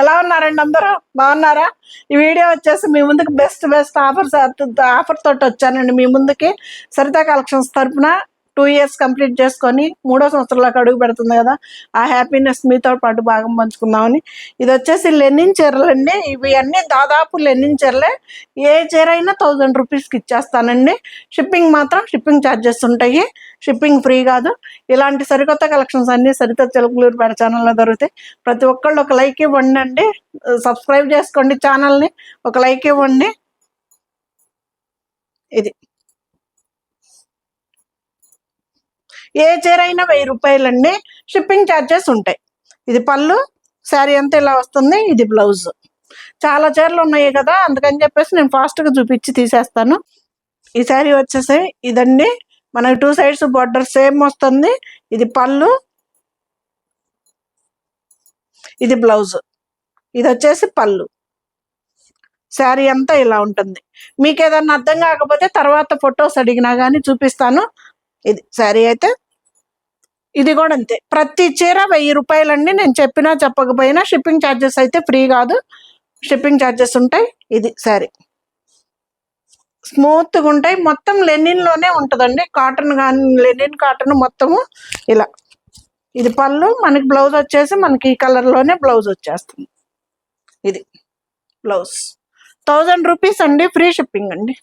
ఎలా ఉన్నారండి అందరూ? బాగున్నారా? ఈ వీడియో వచ్చేసి మీ ముందుకు బెస్ట్ ఆఫర్ తోటి వచ్చానండి మీ ముందుకి. సరిత కలెక్షన్స్ తరపున 2 ఇయర్స్ కంప్లీట్ చేసుకొని 3వ సంవత్సరంలోకి అడుగు పెడుతుంది కదా, ఆ హ్యాపీనెస్ మీతో పాటు భాగం పంచుకుందామని. ఇది వచ్చేసి లెనిన్ చీరలు అండి. ఇవి అన్నీ దాదాపు లెనిన్ చీరలే. ఏ చీర అయినా 1000 రూపీస్కి ఇచ్చేస్తానండి. షిప్పింగ్ ఛార్జెస్ ఉంటాయి. షిప్పింగ్ ఫ్రీ కాదు. ఇలాంటి సరికొత్త కలెక్షన్స్ అన్నీ సరిత చిలకలూరిపేట ఛానల్లో దొరుకుతాయి. ప్రతి ఒక్కళ్ళు ఒక లైక్ ఇవ్వండి అండి. సబ్స్క్రైబ్ చేసుకోండి ఛానల్ని, ఒక లైక్ ఇవ్వండి. ఇది ఏ చీర అయినా 1000 రూపాయలండి. షిప్పింగ్ ఛార్జెస్ ఉంటాయి. ఇది పళ్ళు, శారీ అంతా ఇలా వస్తుంది. ఇది బ్లౌజ్. చాలా చీరలు ఉన్నాయి కదా, అందుకని చెప్పేసి నేను ఫాస్ట్గా చూపించి తీసేస్తాను. ఈ శారీ వచ్చేసి ఇదండి. మనకి 2 సైడ్స్ బార్డర్ సేమ్ వస్తుంది. ఇది పళ్ళు, ఇది బ్లౌజ్. ఇది వచ్చేసి పళ్ళు. శారీ అంతా ఇలా ఉంటుంది. మీకు ఏదన్నా అర్థం కాకపోతే తర్వాత ఫొటోస్ అడిగినా కానీ చూపిస్తాను. ఇది శారీ అయితే. ఇది కూడా అంతే. ప్రతి చీర 1000 రూపాయలండి. నేను చెప్పినా చెప్పకపోయినా షిప్పింగ్ ఛార్జెస్ అయితే ఫ్రీ కాదు, షిప్పింగ్ ఛార్జెస్ ఉంటాయి. ఇది శారీ స్మూత్గా ఉంటాయి. మొత్తం లెనిన్లోనే ఉంటుందండి. కాటన్ కానీ లెనిన్ కాటన్ మొత్తము ఇలా. ఇది పళ్ళు. మనకి బ్లౌజ్ వచ్చేసి మనకి ఈ కలర్లోనే బ్లౌజ్ వచ్చేస్తుంది. ఇది బ్లౌజ్. 1000 రూపీస్ అండి. ఫ్రీ షిప్పింగ్ అండి.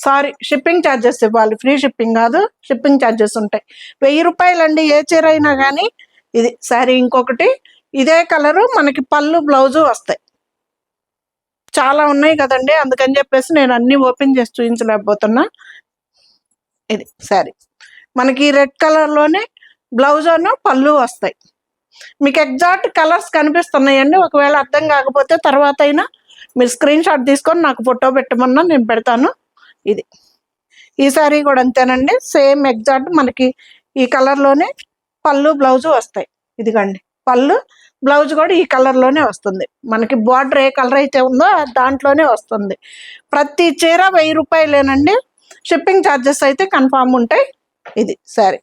సారీ, షిప్పింగ్ ఛార్జెస్ ఇవ్వాలి, ఫ్రీ షిప్పింగ్ కాదు, షిప్పింగ్ ఛార్జెస్ ఉంటాయి. 1000 రూపాయలండి ఏ చీర అయినా కానీ. ఇది శారీ. ఇంకొకటి ఇదే కలరు మనకి పళ్ళు బ్లౌజు వస్తాయి. చాలా ఉన్నాయి కదండి, అందుకని చెప్పేసి నేను అన్ని ఓపెన్ చేసి చూపించలేకపోతున్నా. ఇది శారీ. మనకి రెడ్ కలర్లోనే బ్లౌజ్ అను పళ్ళు వస్తాయి. మీకు ఎగ్జాక్ట్ కలర్స్ కనిపిస్తున్నాయండి. ఒకవేళ అర్థం కాకపోతే తర్వాత అయినా మీరు స్క్రీన్ షాట్ తీసుకొని నాకు ఫోటో పెట్టమన్నా నేను పెడతాను. ఇది ఈ శారీ కూడా అంతేనండి. సేమ్ ఎగ్జాక్ట్ మనకి ఈ కలర్లోనే పళ్ళు బ్లౌజు వస్తాయి. ఇదిగండి పళ్ళు, బ్లౌజ్ కూడా ఈ కలర్లోనే వస్తుంది. మనకి బార్డర్ ఏ కలర్ అయితే ఉందో దాంట్లోనే వస్తుంది. ప్రతి చీర 1000 రూపాయలేనండి. షిప్పింగ్ ఛార్జెస్ అయితే కన్ఫామ్ ఉంటాయి. ఇది శారీ.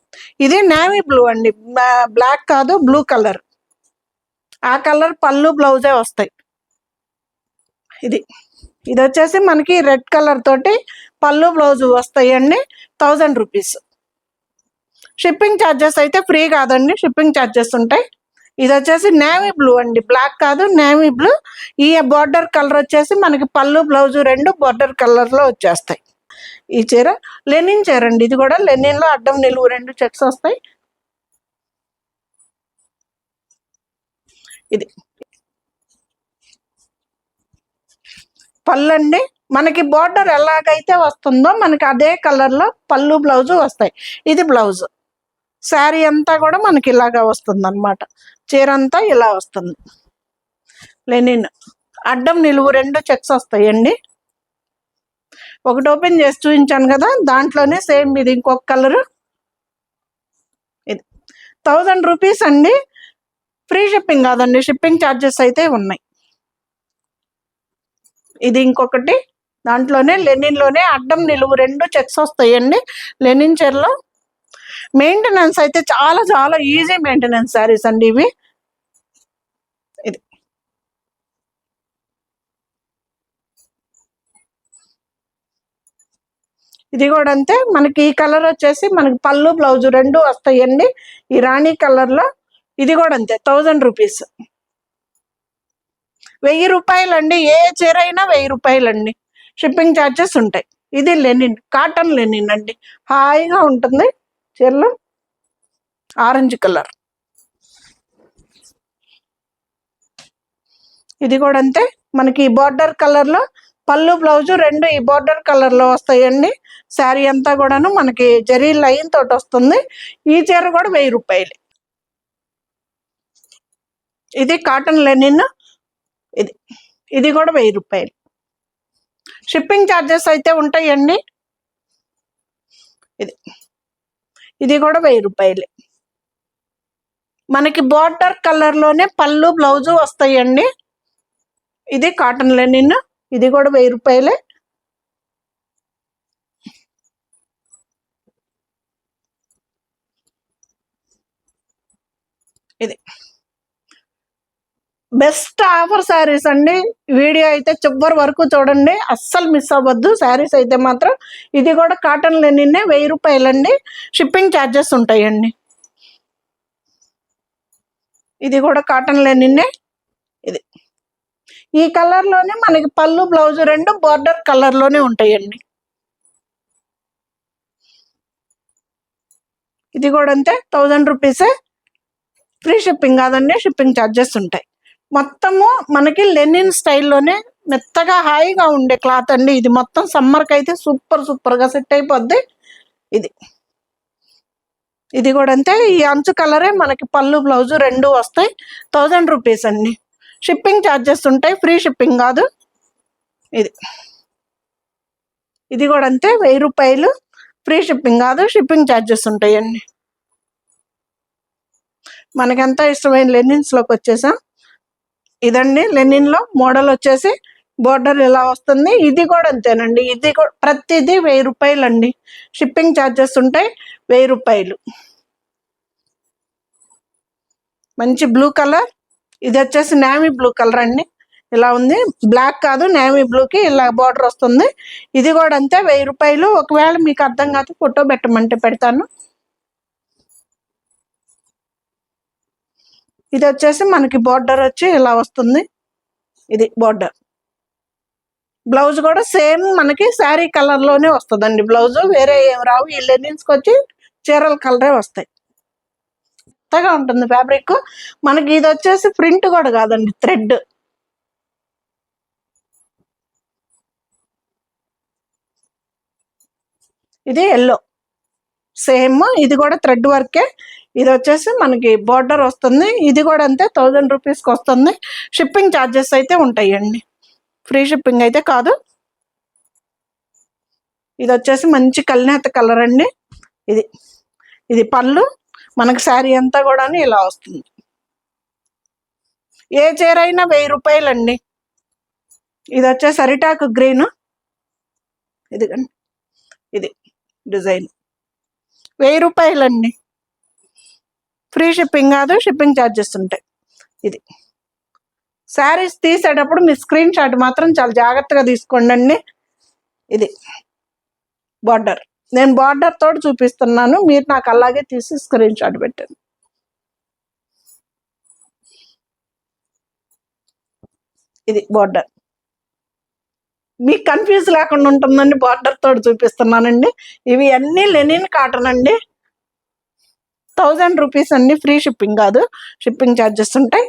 ఇది నేవీ బ్లూ అండి, బ్లాక్ కాదు, బ్లూ కలర్. ఆ కలర్ పళ్ళు బ్లౌజే వస్తాయి. ఇది ఇది వచ్చేసి మనకి రెడ్ కలర్ తోటి పళ్ళు బ్లౌజ్ వస్తాయండి. 1000 రూపీస్. షిప్పింగ్ ఛార్జెస్ అయితే ఫ్రీ కాదండి, షిప్పింగ్ ఛార్జెస్ ఉంటాయి. ఇది వచ్చేసి నేవీ బ్లూ అండి, బ్లాక్ కాదు, నేవీ బ్లూ. ఈ బార్డర్ కలర్ వచ్చేసి మనకి పళ్ళు బ్లౌజు రెండు బార్డర్ కలర్లో వచ్చేస్తాయి. ఈ చీర లెనిన్ చీర అండి. ఇది కూడా లెనిన్లో అడ్డం నిలువు 2 చెక్స్ వస్తాయి. ఇది పళ్ళు అండి. మనకి బార్డర్ ఎలాగైతే వస్తుందో మనకి అదే కలర్లో పళ్ళు బ్లౌజు వస్తాయి. ఇది బ్లౌజ్. శారీ అంతా కూడా మనకి ఇలాగా వస్తుంది అనమాట. చీర అంతా ఇలా వస్తుంది. లెనిన్ అడ్డం నిలువు 2 చెక్స్ వస్తాయండి. ఒకటి ఓపెన్ చేసి చూపించాను కదా, దాంట్లోనే సేమ్ ఇది ఇంకొక కలరు. ఇది 1000 రూపీస్ అండి. ఫ్రీ షిప్పింగ్ కాదండి, షిప్పింగ్ ఛార్జెస్ అయితే ఉన్నాయి. ఇది ఇంకొకటి. దాంట్లోనే లెనిన్లోనే అడ్డం నిలువు 2 చెక్స్ వస్తాయండి. లెనిన్ చీరలో మెయింటెనెన్స్ అయితే చాలా చాలా ఈజీ మెయింటెనెన్స్ శారీస్ అండి ఇవి. ఇది ఇది కూడా అంతే. మనకి ఈ కలర్ వచ్చేసి మనకి పళ్ళు బ్లౌజ్ 2 వస్తాయండి ఈ రాణి కలర్లో. ఇది కూడా అంతే, 1000 రూపీస్. 1000 రూపాయలండి. ఏ చీర అయినా 1000 రూపాయలండి. షిప్పింగ్ ఛార్జెస్ ఉంటాయి. ఇది లెనిన్, కాటన్ లెనిన్ అండి. హాయిగా ఉంటుంది చీరలు. Orange colour. ఇది కూడా అంతే. మనకి బార్డర్ కలర్లో పళ్ళు బ్లౌజు 2 ఈ బార్డర్ కలర్లో వస్తాయండి. శారీ అంతా కూడాను మనకి జరీ లైన్ తోటి వస్తుంది. ఈ చీర కూడా 1000 రూపాయలు. ఇది కాటన్ లెనిన్. ఇది ఇది కూడా 1000 రూపాయలు. షిప్పింగ్ ఛార్జెస్ అయితే ఉంటాయండి. ఇది ఇది కూడా 1000 రూపాయలే. మనకి బార్డర్ కలర్లోనే పళ్ళు బ్లౌజు వస్తాయండి. ఇది కాటన్ లెనిన్. ఇది కూడా 1000 రూపాయలే. ఇది బెస్ట్ ఆఫర్ శారీస్ అండి. వీడియో అయితే చివరి వరకు చూడండి, అస్సలు మిస్ అవ్వద్దు. శారీస్ అయితే మాత్రం ఇది కూడా కాటన్ లెనిన్నే, 1000 రూపాయలండి. షిప్పింగ్ ఛార్జెస్ ఉంటాయండి. ఇది కూడా కాటన్ లెనిన్నే. ఇది ఈ కలర్లోనే మనకి పళ్ళు బ్లౌజ్ రెండు బార్డర్ కలర్లోనే ఉంటాయండి. ఇది కూడా అంతే, 1000 రూపీసే. ఫ్రీ షిప్పింగ్ కాదండి, షిప్పింగ్ ఛార్జెస్ ఉంటాయి. మొత్తము మనకి లెనిన్ స్టైల్లోనే మెత్తగా హాయిగా ఉండే క్లాత్ అండి. ఇది మొత్తం సమ్మర్కి అయితే సూపర్గా సెట్ అయిపోద్ది. ఇది కూడా అంతే. ఈ అంచు కలరే మనకి పళ్ళు బ్లౌజు రెండు వస్తాయి. 1000 రూపీస్ అండి. షిప్పింగ్ ఛార్జెస్ ఉంటాయి, ఫ్రీ షిప్పింగ్ కాదు. ఇది కూడా అంతే, 1000 రూపాయలు. ఫ్రీ షిప్పింగ్ కాదు, షిప్పింగ్ ఛార్జెస్ ఉంటాయండి. మనకెంత ఇష్టమైన లెనిన్స్లోకి వచ్చేసాం. ఇదండి లెనిన్లో మోడల్ వచ్చేసి బోర్డర్ ఇలా వస్తుంది. ఇది కూడా అంతేనండి. ఇది కూడా ప్రతిదీ 1000 రూపాయలు అండి. షిప్పింగ్ ఛార్జెస్ ఉంటాయి, 1000 రూపాయలు. మంచి బ్లూ కలర్. ఇది వచ్చేసి నేవీ బ్లూ కలర్ అండి. ఇలా ఉంది, బ్లాక్ కాదు, నేవీ బ్లూకి ఇలా బార్డర్ వస్తుంది. ఇది కూడా అంతే, 1000 రూపాయలు. ఒకవేళ మీకు అర్థం కాదు ఫోటో పెట్టమంటే పెడతాను. ఇది వచ్చేసి మనకి బార్డర్ వచ్చి ఇలా వస్తుంది. ఇది బార్డర్. బ్లౌజ్ కూడా సేమ్ మనకి శారీ కలర్లోనే వస్తుందండి. బ్లౌజ్ వేరే ఏం రావు. ఈ లెనిన్స్కి వచ్చి చీరల కలరే వస్తాయి. కొత్తగా ఉంటుంది ఫ్యాబ్రిక్ మనకి. ఇది వచ్చేసి ప్రింట్ కూడా కాదండి, థ్రెడ్. ఇది ఎల్లో సేమ్. ఇది కూడా థ్రెడ్ వర్కే. ఇది వచ్చేసి మనకి బార్డర్ వస్తుంది. ఇది కూడా అంతే, 1000 రూపీస్కి వస్తుంది. షిప్పింగ్ ఛార్జెస్ అయితే ఉంటాయండి, ఫ్రీ షిప్పింగ్ అయితే కాదు. ఇది వచ్చేసి మంచి కల్నేత కలర్ అండి. ఇది పళ్ళు. మనకి శారీ అంతా కూడా ఇలా వస్తుంది. ఏ చీర అయినా 1000 రూపాయలండి. ఇది వచ్చేసి అరిటాకు గ్రీన్. ఇది డిజైన్ 1000 రూపాయలండి. ఫ్రీ షిప్పింగ్ కాదు, షిప్పింగ్ ఛార్జెస్ ఉంటాయి. ఇది శారీస్ తీసేటప్పుడు మీ స్క్రీన్ షాట్ మాత్రం చాలా జాగ్రత్తగా తీసుకోండి. ఇది బార్డర్. నేను బార్డర్ తోటి చూపిస్తున్నాను, మీరు నాకు అలాగే తీసి స్క్రీన్ షాట్ పెట్టండి. ఇది బార్డర్. మీకు కన్ఫ్యూజ్ లేకుండా ఉంటుందండి, బార్డర్ తోటి చూపిస్తున్నానండి. ఇవి అన్నీ లెనిన్ కాటన్ అండి. 1000 రూపీస్ అండి. ఫ్రీ షిప్పింగ్ కాదు, షిప్పింగ్ ఛార్జెస్ ఉంటాయి.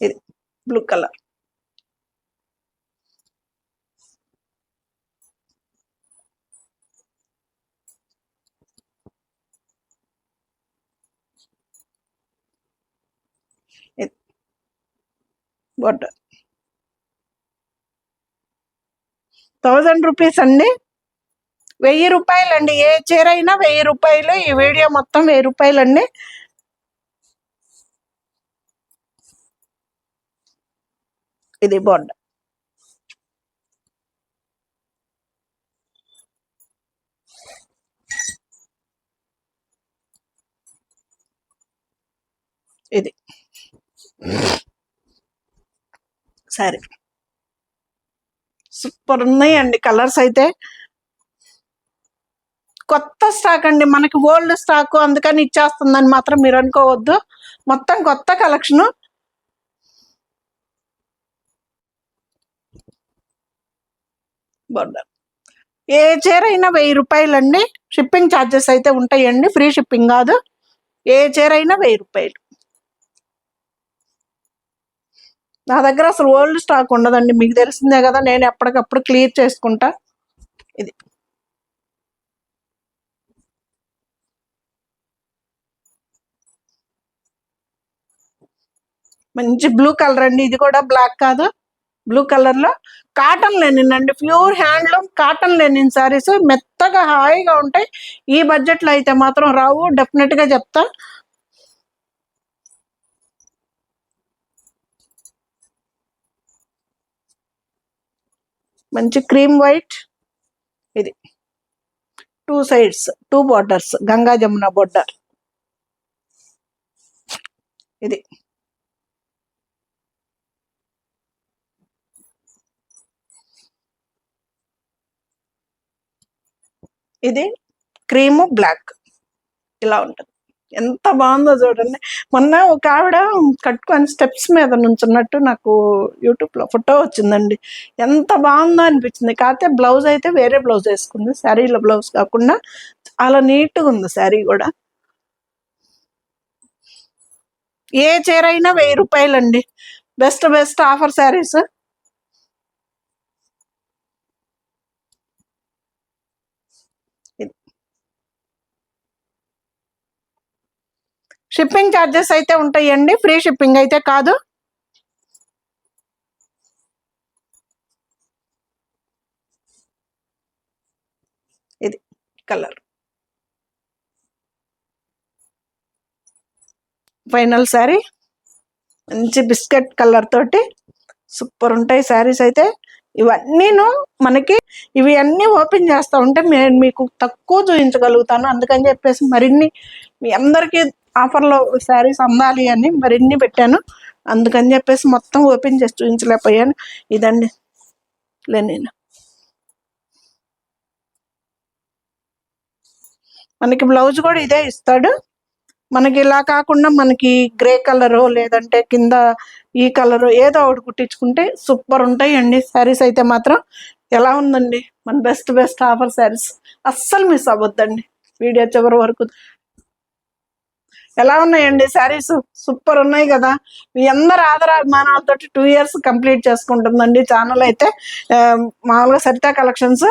ఇది బ్లూ కలర్. బార్డర్ 1000 రూపీస్ అండి. 1000 రూపాయలండి. ఏ చీర అయినా 1000 రూపాయలు. ఈ వీడియో మొత్తం 1000 రూపాయలండి. ఇది బార్డర్. ఇది సరే, సూపర్ ఉన్నాయండి కలర్స్ అయితే. కొత్త స్టాక్ అండి, మనకి ఓల్డ్ స్టాక్ అందుకని ఇచ్చేస్తుందని మాత్రం మీరు అనుకోవద్దు. మొత్తం కొత్త కలెక్షను. బార్డర్. ఏ చీర అయినా 1000 రూపాయలండి. షిప్పింగ్ ఛార్జెస్ అయితే ఉంటాయండి, ఫ్రీ షిప్పింగ్ కాదు. ఏ చీర అయినా 1000 రూపాయలు. నా దగ్గర అసలు ఓల్డ్ స్టాక్ ఉండదండి, మీకు తెలిసిందే కదా. నేను ఎప్పటికప్పుడు క్లియర్ చేసుకుంటా. ఇది మంచి బ్లూ కలర్ అండి. ఇది కూడా బ్లాక్ కాదు, బ్లూ కలర్లో కాటన్ లెనిన్ అండి. Pure handloom cotton Lenin saris మెత్తగా హాయిగా ఉంటాయి. ఈ బడ్జెట్లో అయితే మాత్రం రావు, డెఫినెట్గా చెప్తా. మంచి క్రీమ్ వైట్. ఇది 2 sides 2 borders, Ganga Jamuna border. ఇది ఇది క్రీము బ్లాక్ ఇలా ఉంటుంది. ఎంత బాగుందో చూడండి. మొన్న ఒక ఆవిడ కట్టుకొని స్టెప్స్ మీద నుంచున్నట్టు నాకు యూట్యూబ్లో ఫోటో వచ్చిందండి. ఎంత బాగుందో అనిపించింది. కాకపోతే బ్లౌజ్ అయితే వేరే బ్లౌజ్ వేసుకుంది, శారీలో బ్లౌజ్ కాకుండా. చాలా నీట్గా ఉంది శారీ కూడా. ఏ చీర అయినా 1000 రూపాయలండి. Best best offer saris. Shipping charges అయితే ఉంటాయండి, ఫ్రీ షిప్పింగ్ అయితే కాదు. ఇది కలర్ ఫైనల్ శారీ, మంచి బిస్కెట్ కలర్ తోటి సూపర్ ఉంటాయి శారీస్ అయితే. ఇవన్నీను మనకి ఇవి అన్నీ ఓపెన్ చేస్తూ ఉంటే నేను మీకు తక్కువ చూపించగలుగుతాను. అందుకని చెప్పేసి మరిన్ని మీ అందరికీ ఆఫర్లో శారీస్ అందాలి అని మరిన్ని పెట్టాను. అందుకని చెప్పేసి మొత్తం ఓపెన్ చేసి చూపించలేకపోయాను. ఇదండి లెనిన్. మనకి బ్లౌజ్ కూడా ఇదే ఇస్తాడు. మనకి ఇలా కాకుండా మనకి గ్రే కలరు లేదంటే కింద ఈ కలరు ఏదో ఒకటి కుట్టించుకుంటే సూపర్ ఉంటాయండి శారీస్ అయితే మాత్రం. ఎలా ఉందండి మన బెస్ట్ బెస్ట్ ఆఫర్ శారీస్? అస్సలు మిస్ అవ్వద్దండి వీడియో చివరి వరకు. ఎలా ఉన్నాయండి శారీస్? సూపర్ ఉన్నాయి కదా. మీ అందరు ఆదరాభిమానాలతో 2 years కంప్లీట్ చేసుకుంటుందండి ఛానల్ అయితే. మామూలుగా సరితా కలెక్షన్స్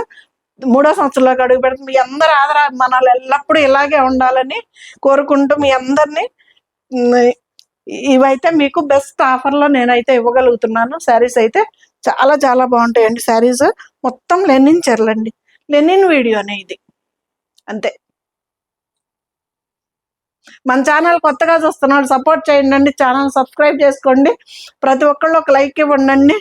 3వ సంవత్సరంలోకి అడుగు పెడుతుంది. మీ అందరు ఆదరాభిమానాలు ఎల్లప్పుడూ ఇలాగే ఉండాలని కోరుకుంటూ మీ అందరినీ ఇవైతే మీకు బెస్ట్ ఆఫర్లో నేనైతే ఇవ్వగలుగుతున్నాను. శారీస్ అయితే చాలా చాలా బాగుంటాయండి. శారీస్ మొత్తం లెనిన్ చీరలండి, లెనిన్ వీడియోనే ఇది, అంతే. మన ఛానల్ కొత్తగా చూస్తున్నాడు, సపోర్ట్ చేయండి, ఛానల్ సబ్స్క్రైబ్ చేసుకోండి. ప్రతి ఒక్కళ్ళు ఒక లైక్ ఇవ్వండి.